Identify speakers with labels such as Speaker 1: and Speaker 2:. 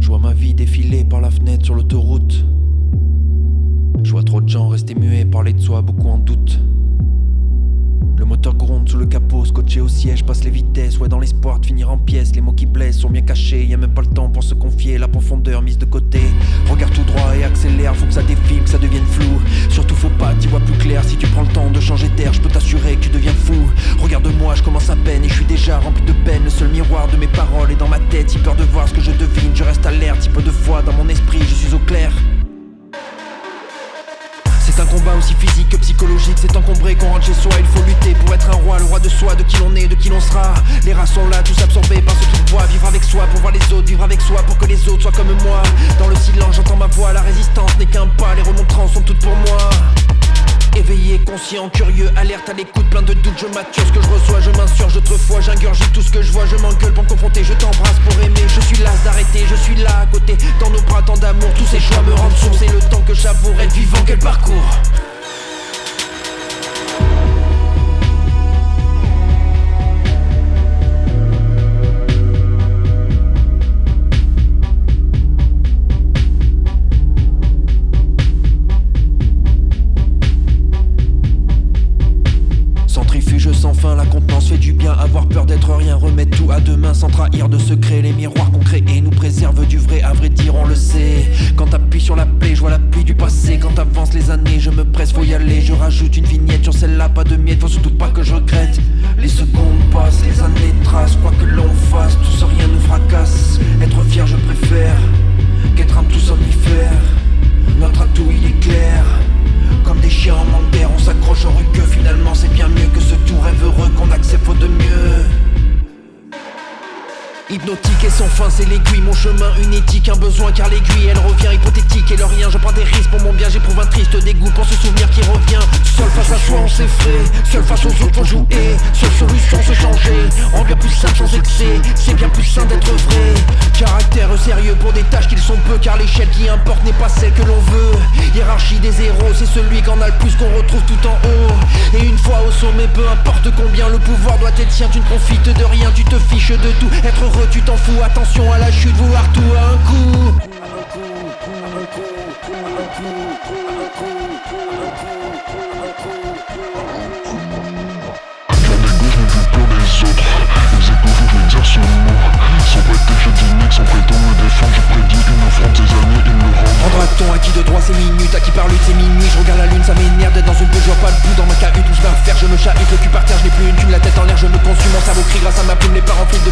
Speaker 1: Je vois ma vie défiler par la fenêtre sur l'autoroute. Je vois trop de gens rester muets, parler de soi, beaucoup en doute. Le moteur gronde sous le capot, scotché au siège, passe les vitesses. Ouais, dans l'espoir de finir en pièces. Les mots qui blessent sont bien cachés, y a même pas le temps pour se confier. La profondeur mise de côté. Regarde tout droit et accélère, faut que ça défile, que ça devienne flou. Surtout faut pas que t'y vois plus clair. Si tu prends le temps de changer d'air, je peux t'assurer que tu deviens fou. Regarde-moi, je commence à peine et je suis déjà rempli de peine. Le seul miroir de mes paroles est dans ma tête. J'ai peur de voir ce que je devine, je reste alerte. Si peu de fois dans mon esprit, je suis au clair. C'est un combat aussi physique que psychologique. C'est encombré qu'on rentre chez soi. Il faut lutter pour être un roi, le roi de soi, de qui l'on est, de qui l'on sera. Les rats sont là, tous absorbés par ce truc de voix. Vivre avec soi pour voir les autres, vivre avec soi pour que les autres soient comme moi. Dans le silence j'entends ma voix, la résistance n'est qu'un pas. Les remontrances sont toutes pour moi. Éveillé, conscient, curieux, alerte à l'écoute, plein de doutes, je mature ce que je reçois, je m'insurge autrefois, j'ingurgite tout ce que je vois, je m'engueule pour me confronter, je t'embrasse pour aimer, je suis las d'arrêter, je suis là à côté, dans nos bras tant d'amour, tous ces choix me rendent sourd, c'est le temps que j'avoue, être vivant, quel parcours. Centrifuge sans fin, la contenance fait du bien. Avoir peur d'être rien, remettre tout à demain sans trahir de secrets. Les miroirs qu'on crée nous préservent du vrai, à vrai dire on le sait. Quand t'appuies sur la plaie, je vois la pluie du passé. Quand avancent les années, je me presse, faut y aller. Je rajoute une vignette sur celle-là, pas de miettes. Faut surtout pas que je regrette. Les secondes passent, les années tracent. Quoi que l'on fasse, tous rien nous fracasse. Être fier je préfère qu'être un tout somnifère. Notre atout il est clair. Comme des chiens en manque d'air, on s'accroche au que finalement c'est bien mieux que ce tout rêve heureux qu'on accepte faute de mieux. Hypnotique et sans fin, c'est l'aiguille, mon chemin, une éthique, un besoin car l'aiguille elle revient hypothétique et le rien. Je prends des risques pour mon bien, j'éprouve un triste dégoût pour ce souvenir qui revient. Seul face à soi on s'effraie, seul face aux autres faut jouer. Seule solution se changer, rendre bien plus simple sans excès. C'est bien plus sain d'être vrai. Caractère sérieux pour des tâches qu'ils sont peu, car l'échelle qui importe n'est pas celle que l'on veut. Hiérarchie des héros, c'est celui qu'en a le plus qu'on retrouve tout en haut. Et une fois au sommet, peu importe combien le pouvoir doit être tien, tu ne profites de rien, tu te fiches de tout. Être heureux tu t'en fous, attention à la chute, vouloir tout à un coup.
Speaker 2: Ce mot, sans prêter je dénigre, sans prétendre me défendre, je prédis une offrande, tes amis ils me rendent.
Speaker 1: Rendre à ton à qui de droit c'est minutes, à qui par lutte c'est minuit. Je regarde la lune, ça m'énerve d'être dans une bulle, je vois pas le bout dans ma cahute où je vais faire, je me chahute, le cul par terre, je n'ai plus une thune, la tête en l'air, je me consume, mon cerveau crie grâce à ma plume, les parents filent